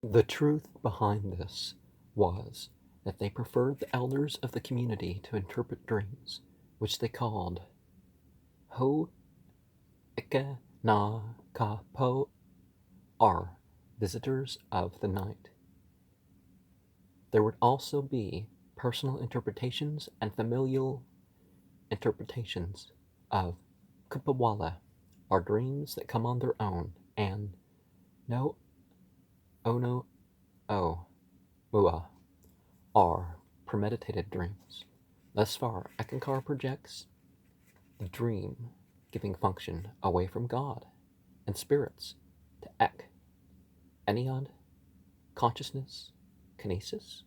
The truth behind this was that they preferred the elders of the community to interpret dreams, which they called Ho Ike Na Ka Po Ar, visitors of the night. There would also be personal interpretations and familial interpretations of Kupawala, or dreams that come on their own, and No Ono O Mua, are premeditated dreams. Thus far, Ekankar projects the dream giving function away from God and spirits to Ek, Ennead, consciousness, kinesis,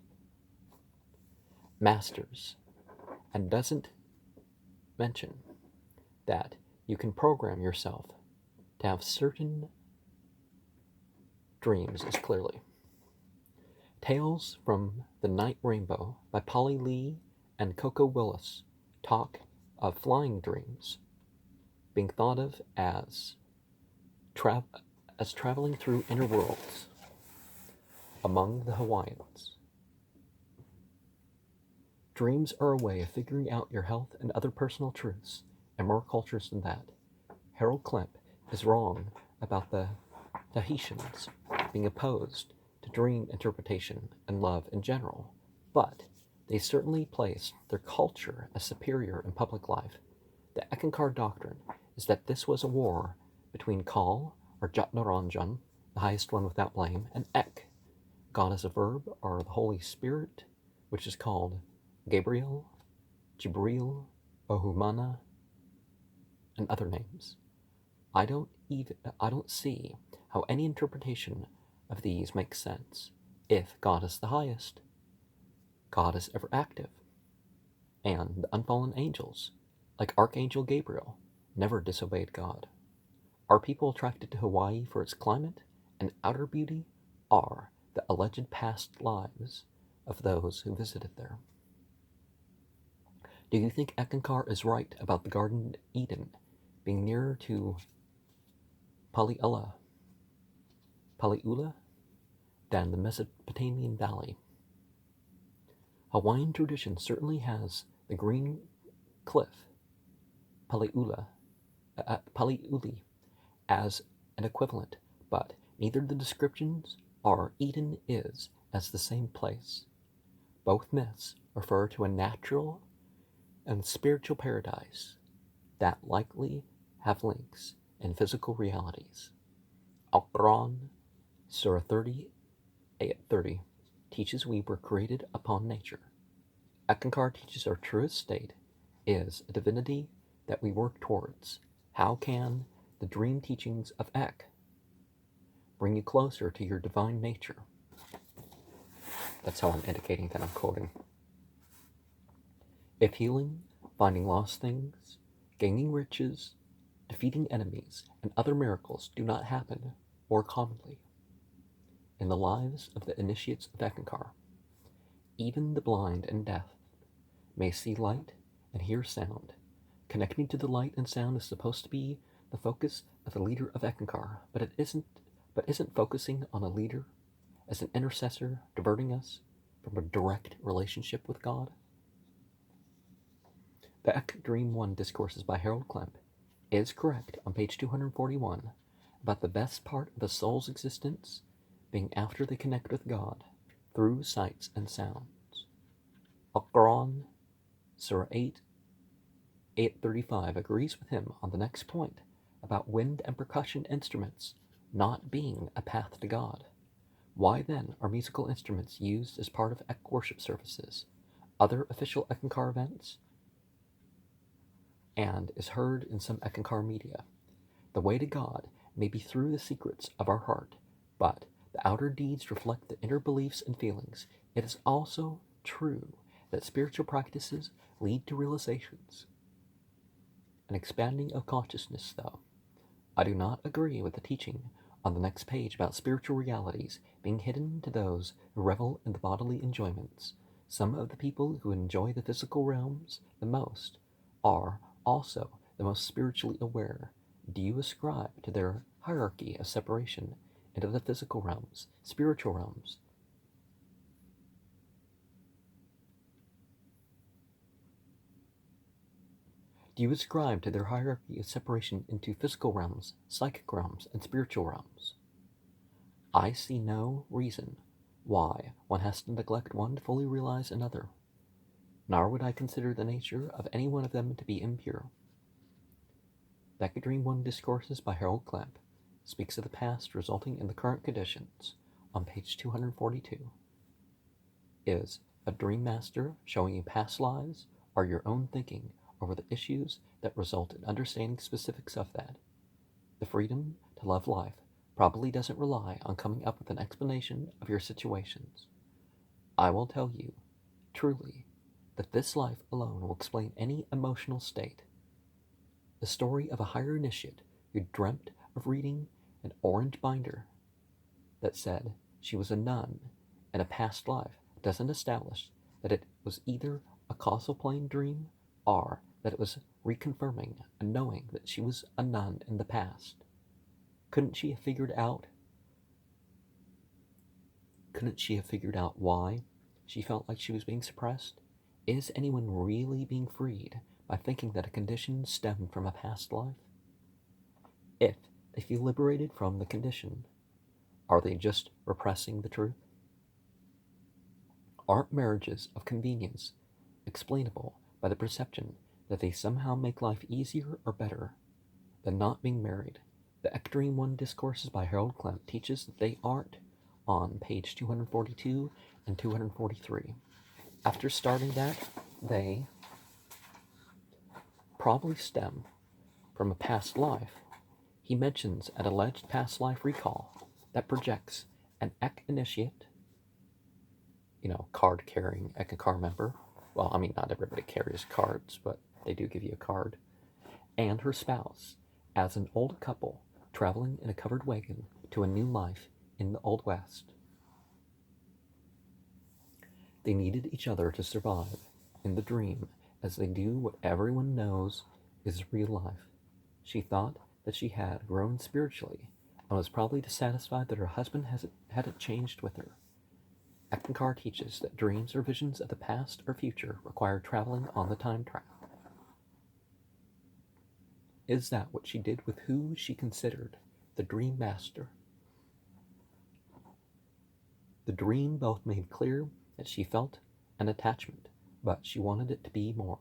masters, and doesn't mention that you can program yourself to have certain dreams as clearly. Tales from the Night Rainbow by Polly Lee and Coco Willis talk of flying dreams being thought of as traveling through inner worlds among the Hawaiians. Dreams are a way of figuring out your health and other personal truths, and more cultures than that. Harold Klemp is wrong about the Tahitians being opposed to dream interpretation and love in general, but they certainly place their culture as superior in public life. The Ekankar doctrine is that this was a war between Kal, or Jatnaranjan, the highest one without blame, and Ek, God as a verb, or the Holy Spirit, which is called Gabriel, Jibril, Ohumana, and other names. I don't see how any interpretation of these makes sense. If God is the highest, God is ever active, and the unfallen angels, like Archangel Gabriel, never disobeyed God. Are people attracted to Hawaii for its climate and outer beauty, or the alleged past lives of those who visited there? Do you think Ekankar is right about the Garden Eden being nearer to Paliula than the Mesopotamian Valley? Hawaiian tradition certainly has the green cliff, Paliuli, as an equivalent, but neither the descriptions or Eden is as the same place. Both myths refer to a natural and spiritual paradise that likely have links in physical realities. Al-Quran, Surah 30, Ayat 30, teaches we were created upon nature. Ekankar teaches our truest state is a divinity that we work towards. How can the dream teachings of Ek bring you closer to your divine nature? That's how I'm indicating that I'm quoting. If healing, finding lost things, gaining riches, defeating enemies, and other miracles do not happen more commonly in the lives of the initiates of Ekankar, even the blind and deaf may see light and hear sound. Connecting to the light and sound is supposed to be the focus of the leader of Ekankar, but isn't focusing on a leader as an intercessor diverting us from a direct relationship with God? The Ek Dream 1 Discourses by Harold Klemp is correct on page 241 about the best part of a soul's existence being after they connect with God through sights and sounds. Al-Quran, Surah 8, 835 agrees with him on the next point about wind and percussion instruments not being a path to God. Why then are musical instruments used as part of Ek worship services, other official Ekankar events, and is heard in some Ekankar media? The way to God may be through the secrets of our heart, but the outer deeds reflect the inner beliefs and feelings. It is also true that spiritual practices lead to realizations, an expanding of consciousness, though. I do not agree with the teaching on the next page about spiritual realities being hidden to those who revel in the bodily enjoyments. Some of the people who enjoy the physical realms the most are also the most spiritually aware. Do you ascribe to their hierarchy of separation into the physical realms, spiritual realms. Do you ascribe to their hierarchy of separation into physical realms, psychic realms, and spiritual realms? I see no reason why one has to neglect one to fully realize another, nor would I consider the nature of any one of them to be impure. The Dream One Discourses by Harold Klemp speaks of the past resulting in the current conditions on page 242. Is a dream master showing you past lives or your own thinking over the issues that result in understanding specifics of that? The freedom to love life probably doesn't rely on coming up with an explanation of your situations. I will tell you, truly, that this life alone will explain any emotional state. The story of a higher initiate who dreamt of reading an orange binder that said she was a nun in a past life doesn't establish that it was either a causal plane dream or that it was reconfirming a knowing that she was a nun in the past. Couldn't she have figured out why she felt like she was being suppressed? Is anyone really being freed by thinking that a condition stemmed from a past life? If they feel liberated from the condition, are they just repressing the truth? Aren't marriages of convenience explainable by the perception that they somehow make life easier or better than not being married? The Ectodream One Discourses by Harold Klemp teaches that they aren't, on page 242 and 243. After starting that, they probably stem from a past life. He mentions an alleged past life recall that projects an ECK initiate, card-carrying ECK member. Well, I mean, not everybody carries cards, but they do give you a card. And her spouse as an old couple traveling in a covered wagon to a new life in the Old West. They needed each other to survive in the dream as they do what everyone knows is real life. She thought that she had grown spiritually and was probably dissatisfied that her husband hadn't changed with her. Eckankar teaches that dreams or visions of the past or future require traveling on the time track. Is that what she did with who she considered the dream master? The dream both made clear that she felt an attachment, but she wanted it to be more.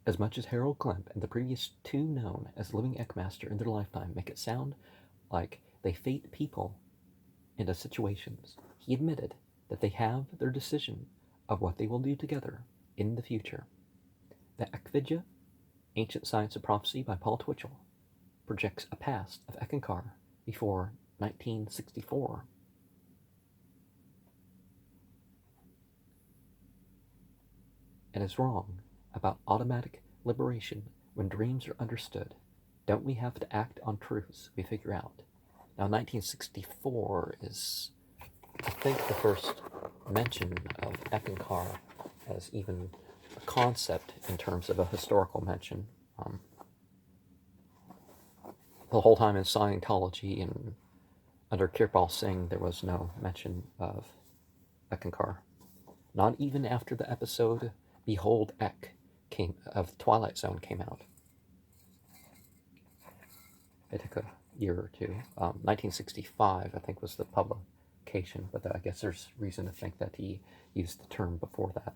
As much as Harold Klemp and the previous two known as living Eckmaster in their lifetime make it sound like they fate people into situations, he admitted that they have their decision of what they will do together in the future. The Ekvidya, Ancient Science of Prophecy by Paul Twitchell, projects a past of Eckankar before 1964. And is wrong about automatic liberation when dreams are understood. Don't we have to act on truths we figure out? Now, 1964 is, I think, the first mention of Eckankar as even a concept in terms of a historical mention. The whole time in Scientology and under Kirpal Singh, there was no mention of Eckankar. Not even after the episode Behold Ek of Twilight Zone came out. It took a year or two. 1965, I think, was the publication, but I guess there's reason to think that he used the term before that.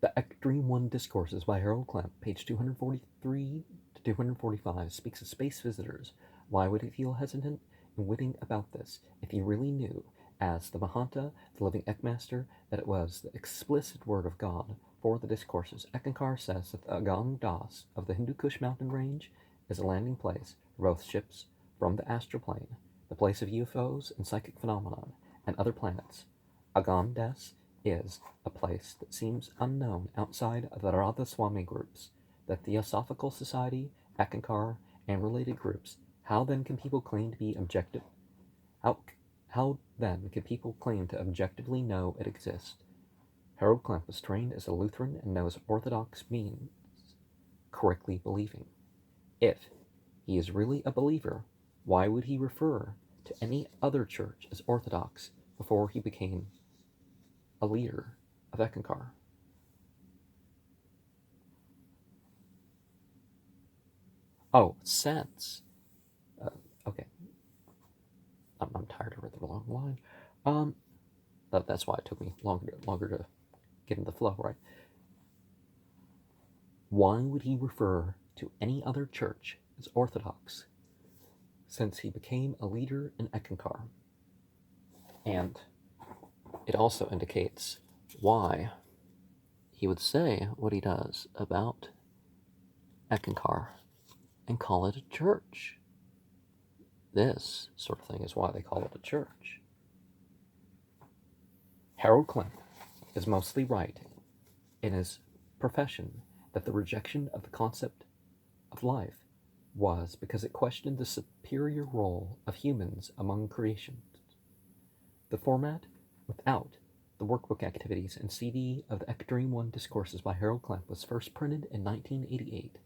The Ectodream One Discourses by Harold Klemp, page 243 to 245, speaks of space visitors. Why would he feel hesitant in witting about this if he really knew, as the Mahanta, the living Eckmaster, that it was the explicit word of God for the discourses? Eckankar says that the Agam Das of the Hindu Kush mountain range is a landing place for both ships from the astral plane, the place of UFOs and psychic phenomenon, and other planets. Agam Das is a place that seems unknown outside of the Radha Swami groups, the Theosophical Society, Eckankar, and related groups. How then can people claim to be objective? How then can people claim to objectively know it exists? Harold Klemp was trained as a Lutheran and knows Orthodox means correctly believing. If he is really a believer, why would he refer to any other church as Orthodox before he became a leader of Eckankar? Oh, sense. Okay, I'm tired of reading the long line. That's why it took me longer to get in the flow, right? Why would he refer to any other church as Orthodox since he became a leader in Eckankar? And it also indicates why he would say what he does about Eckankar and call it a church. This sort of thing is why they call it a church. Harold Klemp is mostly right in his profession that the rejection of the concept of life was because it questioned the superior role of humans among creation. The format without the workbook activities and CD of the Eckankar 1 Discourses by Harold Klemp was first printed in 1988,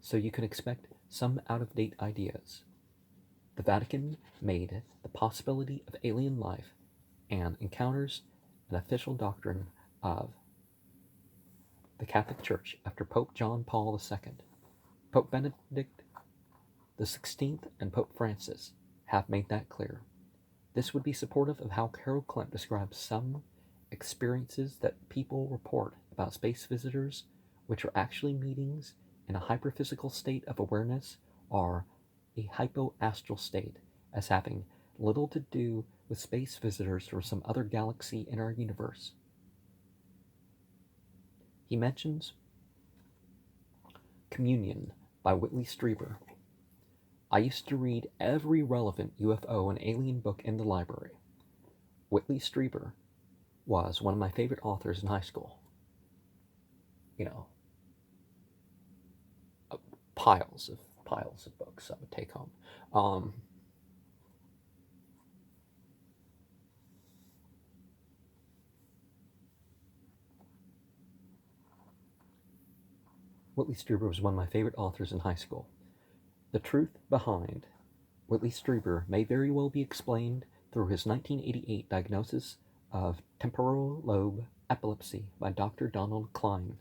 so you can expect some out-of-date ideas. The Vatican made the possibility of alien life and encounters an official doctrine of the Catholic Church after Pope John Paul II. Pope Benedict XVI and Pope Francis have made that clear. This would be supportive of how Harold Klemp describes some experiences that people report about space visitors, which are actually meetings in a hyperphysical state of awareness or a hypoastral state, as having little to do with space visitors from some other galaxy in our universe. He mentions Communion by Whitley Strieber. I used to read every relevant UFO and alien book in the library. Whitley Strieber was one of my favorite authors in high school. Piles of books I would take home. Whitley Strieber was one of my favorite authors in high school. The truth behind Whitley Strieber may very well be explained through his 1988 diagnosis of temporal lobe epilepsy by Dr. Donald Klein.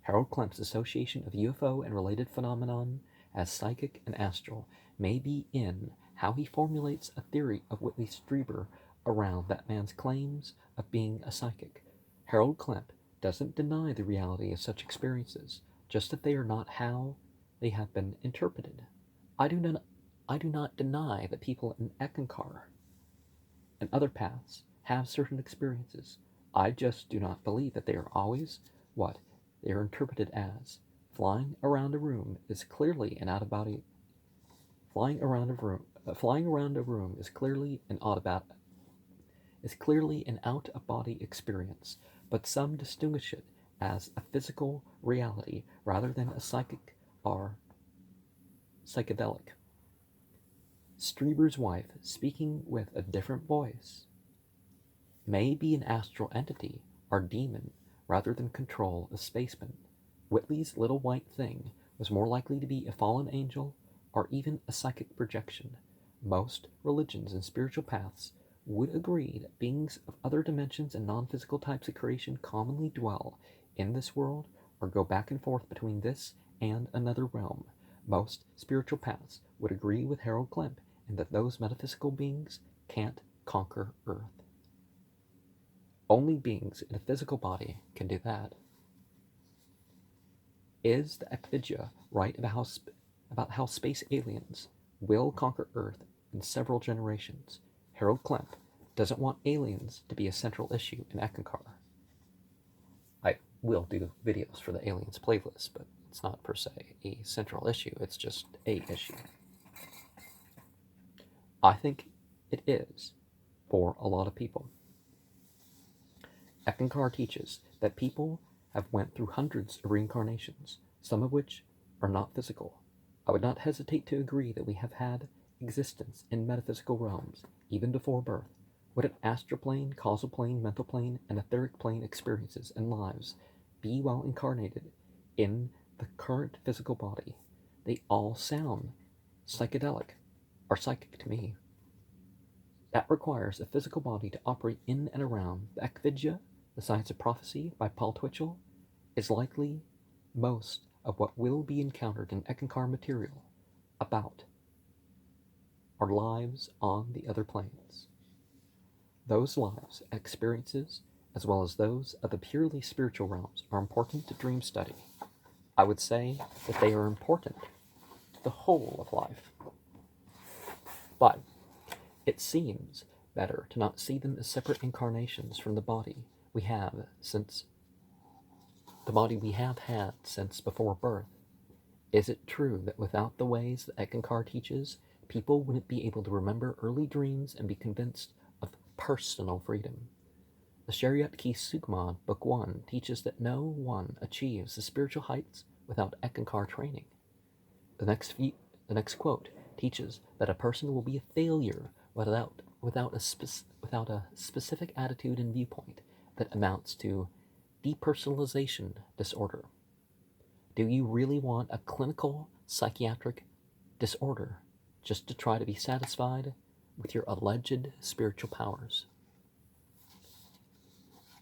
Harold Klemp's association of UFO and related phenomenon as psychic and astral may be in how he formulates a theory of Whitley Strieber around that man's claims of being a psychic. Harold Klemp doesn't deny the reality of such experiences, just that they are not how they have been interpreted. I do not deny that people in Eckankar and other paths have certain experiences. I just do not believe that they are always what they are interpreted as. Flying around a room is clearly an out-of-body. Flying around a room is clearly an out-of-body experience, but some distinguish it as a physical reality rather than a psychic or psychedelic. Strieber's wife, speaking with a different voice, may be an astral entity or demon rather than control a spaceman. Whitley's little white thing was more likely to be a fallen angel or even a psychic projection. Most religions and spiritual paths would agree that beings of other dimensions and non-physical types of creation commonly dwell in this world or go back and forth between this and another realm. Most spiritual paths would agree with Harold Klemp in that those metaphysical beings can't conquer Earth. Only beings in a physical body can do that. Is the Ekvidya right about how space aliens will conquer Earth in several generations? Harold Klemp doesn't want aliens to be a central issue in Eckankar. I will do videos for the aliens playlist, but it's not per se a central issue, it's just a issue. I think it is for a lot of people. Eckankar teaches that people have went through hundreds of reincarnations, some of which are not physical. I would not hesitate to agree that we have had existence in metaphysical realms, even before birth. What an astral plane, causal plane, mental plane, and etheric plane experiences and lives be while incarnated in the current physical body. they all sound psychedelic or psychic to me. That requires a physical body to operate in and around. The Ekvidya, the science of prophecy by Paul Twitchell, is likely most of what will be encountered in Ekankar material about our lives on the other planes. Those lives, experiences, as well as those of the purely spiritual realms, are important to dream study. I would say that they are important to the whole of life. But it seems better to not see them as separate incarnations from the body we have had since before birth. Is it true that without the ways that Ekankar teaches, people wouldn't be able to remember early dreams and be convinced of personal freedom? The Shariat Ki Sukma, Book 1, teaches that no one achieves the spiritual heights without Ekankar training. The next quote teaches that a person will be a failure without a specific attitude and viewpoint that amounts to depersonalization disorder. Do you really want a clinical psychiatric disorder just to try to be satisfied with your alleged spiritual powers?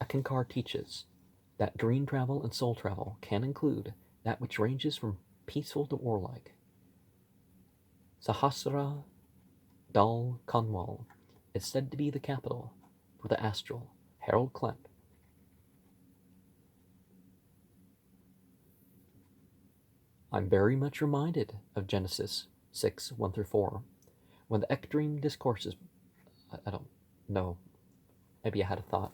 Ekankar teaches that dream travel and soul travel can include that which ranges from peaceful to warlike. Sahasra Dal Kanwal is said to be the capital for the astral. Harold Klemp. I'm very much reminded of Genesis 6, 1-4, when the Ekdream Discourses, I don't know, maybe I had a thought,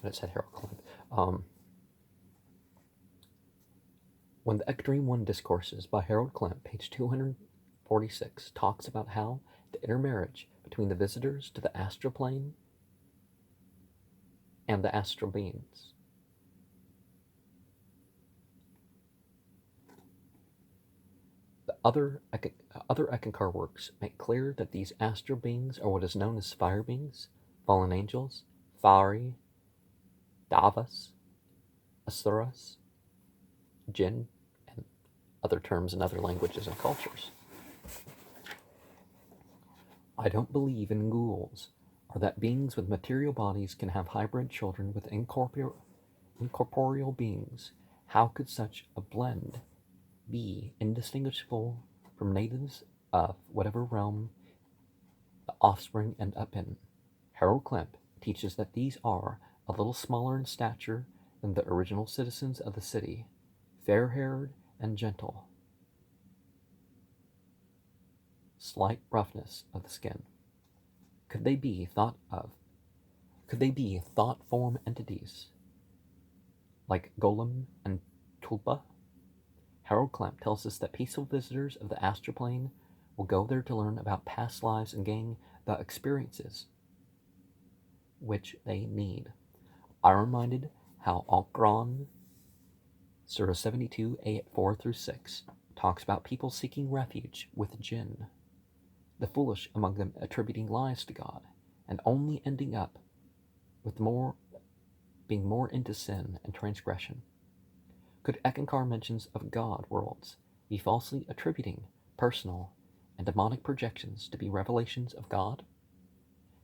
but it said Harold Klemp. When the Ekdream 1 Discourses by Harold Klemp, page 246, talks about how the intermarriage between the visitors to the astral plane and the astral beings. The other Ekankar works make clear that these astral beings are what is known as fire beings, fallen angels, Fari, Davas, Asuras, Jinn, and other terms in other languages and cultures. I don't believe in ghouls, or that beings with material bodies can have hybrid children with incorporeal beings. How could such a blend be indistinguishable from natives of whatever realm the offspring end up in? Harold Klemp teaches that these are a little smaller in stature than the original citizens of the city, fair-haired and gentle, slight roughness of the skin. Could they be thought form entities like Golem and Tulpa? Harold Klemp tells us that peaceful visitors of the astral plane will go there to learn about past lives and gain the experiences which they need. I'm reminded how Al-Quran, Surah 72, ayat 4-6, talks about people seeking refuge with jinn, the foolish among them attributing lies to God, and only ending up with being more into sin and transgression. Could Ekankar mentions of God worlds be falsely attributing personal and demonic projections to be revelations of God?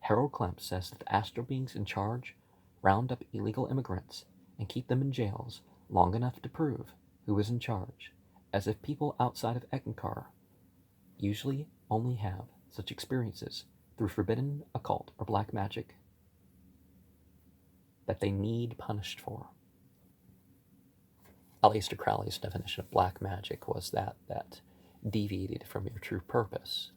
Harold Klemp says that the astral beings in charge round up illegal immigrants and keep them in jails long enough to prove who is in charge, as if people outside of Ekankar usually only have such experiences through forbidden occult or black magic that they need punished for. Aleister Crowley's definition of black magic was that deviated from your true purpose.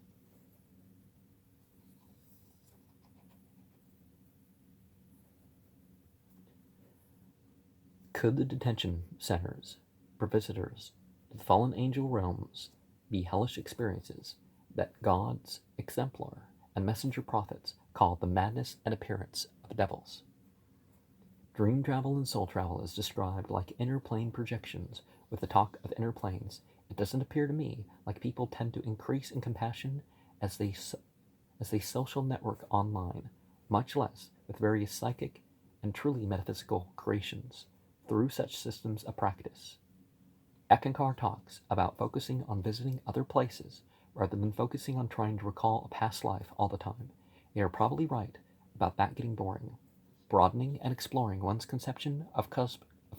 Could the detention centers for visitors to the fallen angel realms be hellish experiences that God's exemplar and messenger prophets call the madness and appearance of devils? Dream travel and soul travel is described like inner plane projections. With the talk of inner planes, it doesn't appear to me like people tend to increase in compassion as they social network online, much less with various psychic and truly metaphysical creations through such systems of practice. Eckankar talks about focusing on visiting other places rather than focusing on trying to recall a past life all the time. They are probably right about that getting boring. Broadening and exploring one's conception of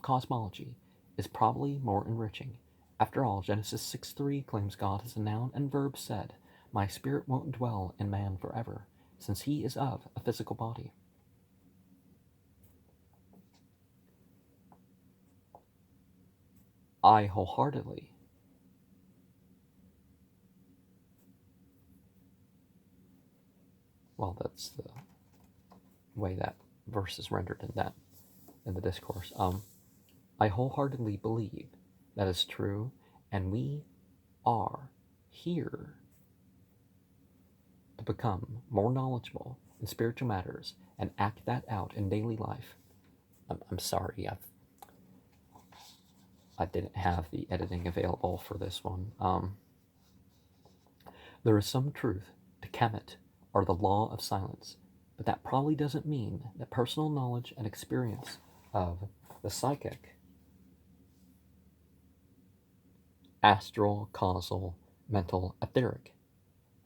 cosmology is probably more enriching. After all, Genesis 6:3 claims God as a noun and verb said, "My spirit won't dwell in man forever," since he is of a physical body. I wholeheartedly well, that's the way that verse is rendered in the discourse. I wholeheartedly believe that is true, and we are here to become more knowledgeable in spiritual matters and act that out in daily life. I'm sorry, I didn't have the editing available for this one. There is some truth to Kemet, or the law of silence, but that probably doesn't mean that personal knowledge and experience of the psychic, astral, causal, mental, etheric,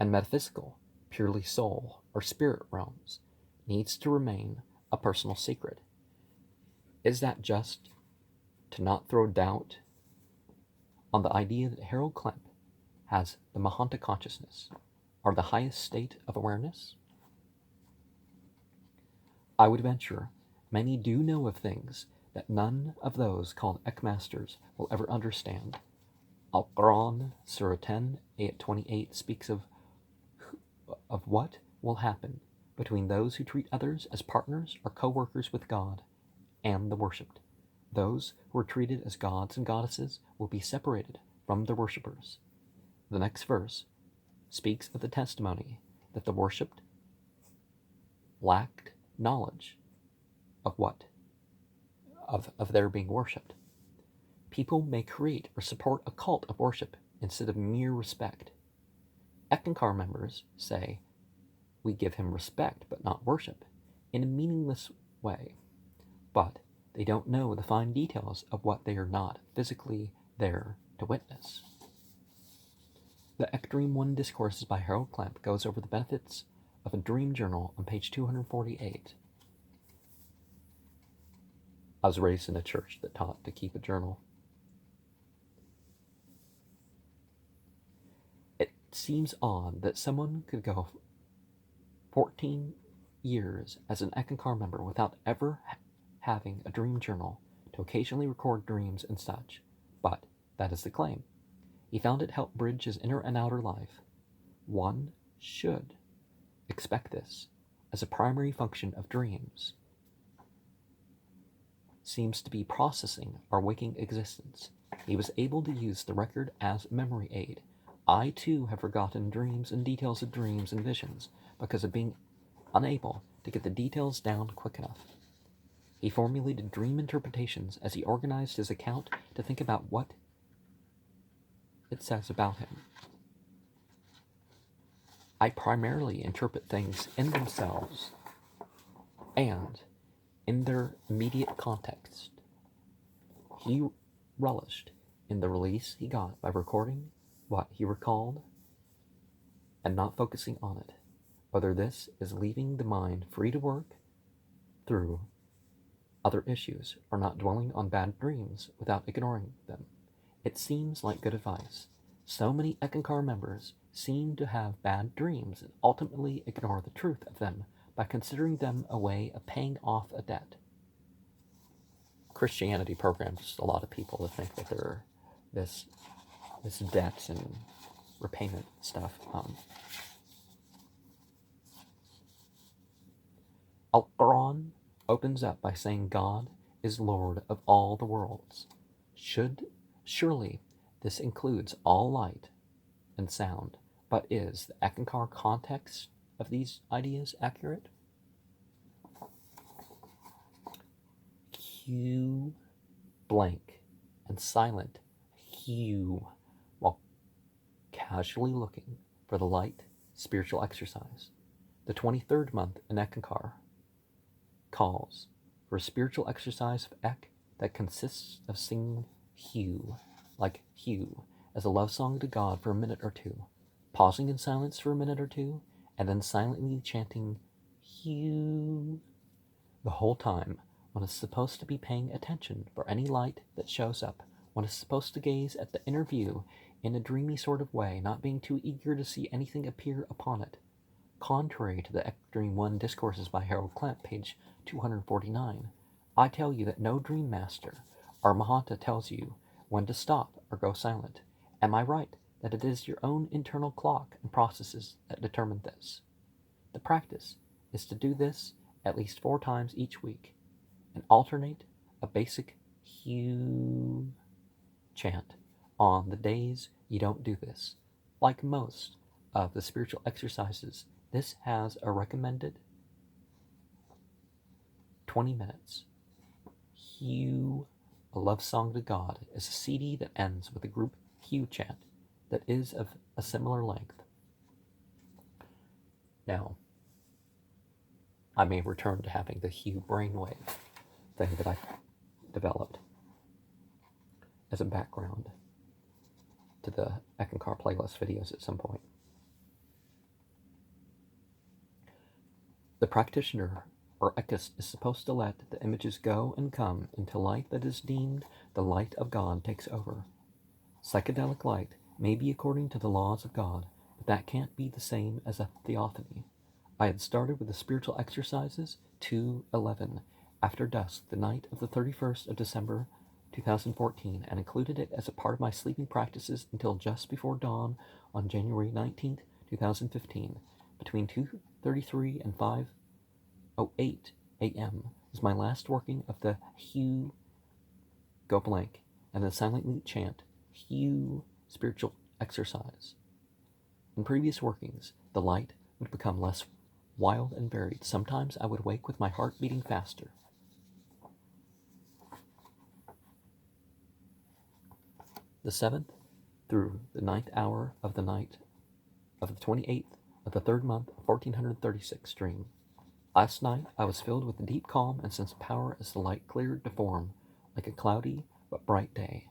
and metaphysical, purely soul or spirit realms, needs to remain a personal secret. Is that just to not throw doubt on the idea that Harold Klemp has the Mahanta consciousness, or the highest state of awareness? I would venture many do know of things that none of those called Ekmasters will ever understand. Al-Quran, Surah 10, Ayat 28 speaks of what will happen between those who treat others as partners or co-workers with God and the worshipped. Those who are treated as gods and goddesses will be separated from their worshippers. The next verse speaks of the testimony that the worshipped lacked knowledge of what? Of their being worshipped. People may create or support a cult of worship instead of mere respect. Eckankar members say, "We give him respect but not worship," in a meaningless way, but they don't know the fine details of what they are not physically there to witness. The Ek Dream 1 Discourses by Harold Klemp goes over the benefits of a dream journal on page 248. I was raised in a church that taught to keep a journal. It seems odd that someone could go 14 years as an Eckankar member without ever having a dream journal to occasionally record dreams and such, but that is the claim. He found it helped bridge his inner and outer life. One should expect this as a primary function of dreams. Seems to be processing our waking existence. He was able to use the record as a memory aid. I too have forgotten dreams and details of dreams and visions because of being unable to get the details down quick enough. He formulated dream interpretations as he organized his account to think about what it says about him. I primarily interpret things in themselves and in their immediate context. He relished in the release he got by recording what he recalled and not focusing on it, whether this is leaving the mind free to work through other issues or not dwelling on bad dreams without ignoring them. It seems like good advice. So many Eckankar members seem to have bad dreams and ultimately ignore the truth of them by considering them a way of paying off a debt. Christianity programs a lot of people to think that they're this debt and repayment stuff. Al-Quran opens up by saying God is Lord of all the worlds. Surely this includes all light and sound, but is the Eckankar context of these ideas accurate? Cue blank and silent hue while casually looking for the light spiritual exercise. The 23rd month in Eckankar calls for a spiritual exercise of Ek that consists of singing hue. like Hugh, as a love song to God for a minute or two, pausing in silence for a minute or two, and then silently chanting Hugh the whole time. One is supposed to be paying attention for any light that shows up. One is supposed to gaze at the inner view in a dreamy sort of way, not being too eager to see anything appear upon it. Contrary to the Dream 1 Discourses by Harold Klemp, page 249, I tell you that no dream master or Mahanta tells you when to stop or go silent. Am I right that it is your own internal clock and processes that determine this? The practice is to do this at least 4 times each week and alternate a basic Hugh chant on the days you don't do this. Like most of the spiritual exercises, this has a recommended 20 minutes. Hugh, a love song to God, is a CD that ends with a group Hugh chant that is of a similar length. Now, I may return to having the Hugh brainwave thing that I developed as a background to the Eckankar playlist videos at some point. The practitioner or ekist is supposed to let the images go and come until light that is deemed the light of God takes over. Psychedelic light may be according to the laws of God, but that can't be the same as a theophany. I had started with the spiritual exercises 2:11 after dusk the night of the 31st of December 2014 and included it as a part of my sleeping practices until just before dawn on January 19th, 2015. Between 2:33 and 5:08 a.m. was my last working of the Hugh go blank and the silently chant Hugh spiritual exercise. In previous workings, the light would become less wild and varied. Sometimes I would wake with my heart beating faster. The 7th through the 9th hour of the night of the 28th of the 3rd month of 1436 dream. Last night I was filled with a deep calm and sense of power as the light cleared to form like a cloudy but bright day.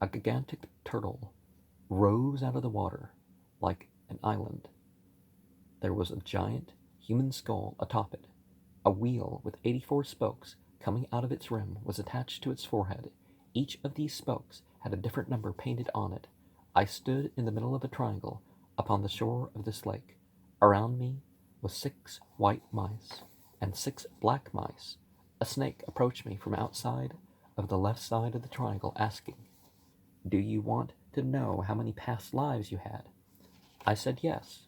A gigantic turtle rose out of the water like an island. There was a giant human skull atop it. A wheel with 84 spokes coming out of its rim was attached to its forehead. Each of these spokes had a different number painted on it. I stood in the middle of a triangle upon the shore of this lake. Around me was 6 white mice and 6 black mice. A snake approached me from outside of the left side of the triangle, asking, "Do you want to know how many past lives you had?" I said yes.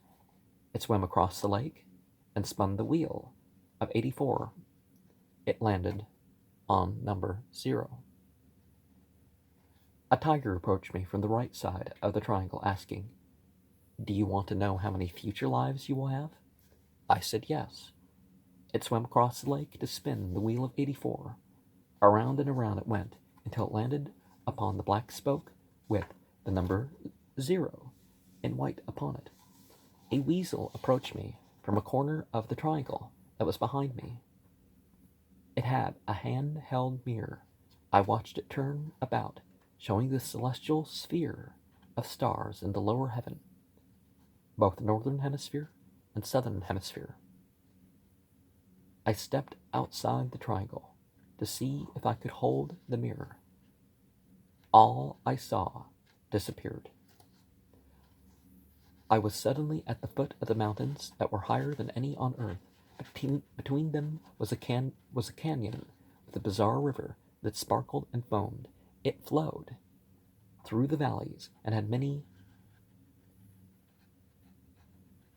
It swam across the lake and spun the wheel of 84. It landed on number 0. A tiger approached me from the right side of the triangle, asking, "Do you want to know how many future lives you will have?" I said yes. It swam across the lake to spin the wheel of 84. Around and around it went until it landed upon the black spoke with the number 0 in white upon it. A weasel approached me from a corner of the triangle that was behind me. It had a hand-held mirror. I watched it turn about, showing the celestial sphere of stars in the lower heaven, both the northern hemisphere and southern hemisphere. I stepped outside the triangle to see if I could hold the mirror. All I saw disappeared. I was suddenly at the foot of the mountains that were higher than any on earth. Between them was a canyon with a bizarre river that sparkled and foamed. It flowed through the valleys and had many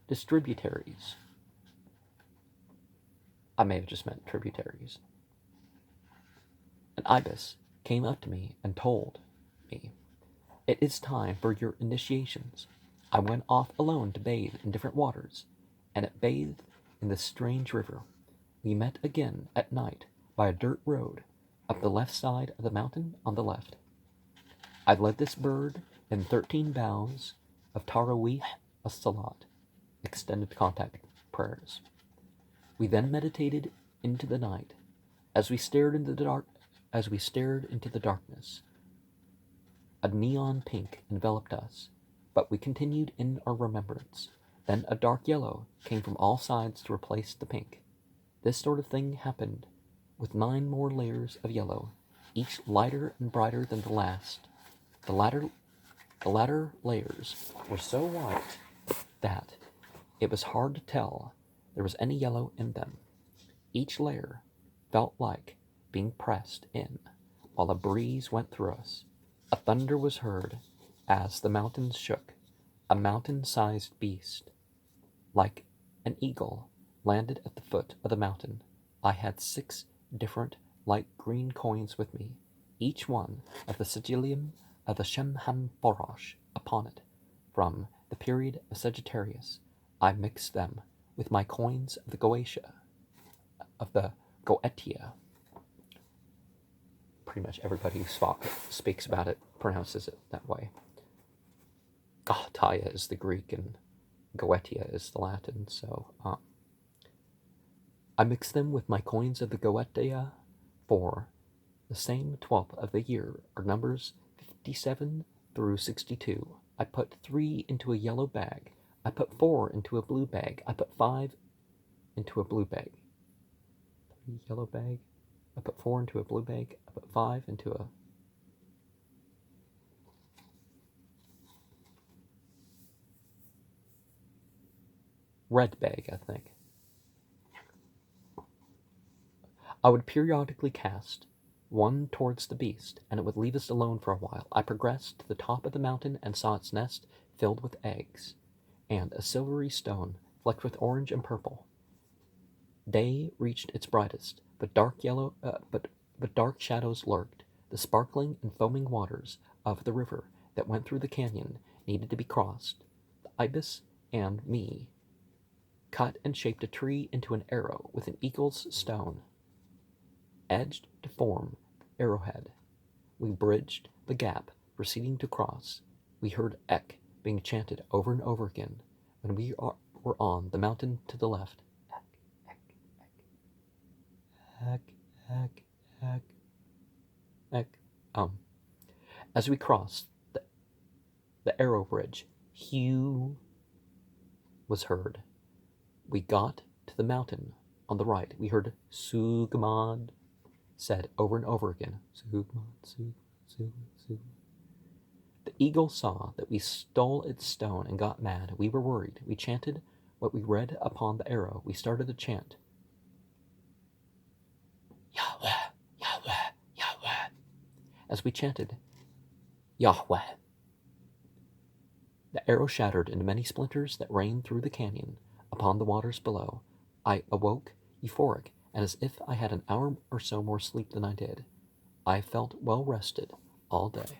distributaries. I may have just meant tributaries. An ibis came up to me and told me, "It is time for your initiations." I went off alone to bathe in different waters, and it bathed in this strange river. We met again at night by a dirt road up the left side of the mountain on the left. I led this bird in 13 vows of Tarawih as-Salat, extended contact prayers. We then meditated into the night. As we stared into the darkness, A neon pink enveloped us, but we continued in our remembrance. Then a dark yellow came from all sides to replace the pink. This sort of thing happened with 9 more layers of yellow, each lighter and brighter than the last. The latter layers were so white that it was hard to tell there was any yellow in them. Each layer felt like being pressed in while a breeze went through us. A thunder was heard as the mountains shook. A mountain-sized beast, like an eagle, landed at the foot of the mountain. I had 6 different light green coins with me, each one of the sigillium of the Shemhamphorash upon it. From the period of Sagittarius, I mixed them with my coins of the Goetia. Pretty much everybody who speaks about it pronounces it that way. Goetia is the Greek and Goetia is the Latin, so I mixed them with my coins of the Goetia for the same 12th of the year, or numbers 57 through 62. I put 3 into a yellow bag. I put 4 into a blue bag. I put 5 into a blue bag. 3 yellow bag. I put 4 into a blue bag. I put 5 into a red bag, I think. I would periodically cast one towards the beast, and it would leave us alone for a while. I progressed to the top of the mountain and saw its nest filled with eggs, and a silvery stone flecked with orange and purple. Day reached its brightest, but dark shadows lurked. The sparkling and foaming waters of the river that went through the canyon needed to be crossed. The ibis and me cut and shaped a tree into an arrow with an eagle's stone edged to form the arrowhead. We bridged the gap, proceeding to cross. We heard ECK being chanted over and over again when we were on the mountain to the left. ECK, ECK, ECK, ECK, ECK. As we crossed the arrow bridge, Hugh was heard. We got to the mountain on the right. We heard Sugmad said over and over again. Sugmad. The eagle saw that we stole its stone and got mad. We were worried. We chanted what we read upon the arrow. We started to chant. Yahweh, Yahweh, Yahweh. As we chanted, Yahweh, the arrow shattered into many splinters that rained through the canyon upon the waters below. I awoke euphoric, and as if I had an hour or so more sleep than I did. I felt well rested all day.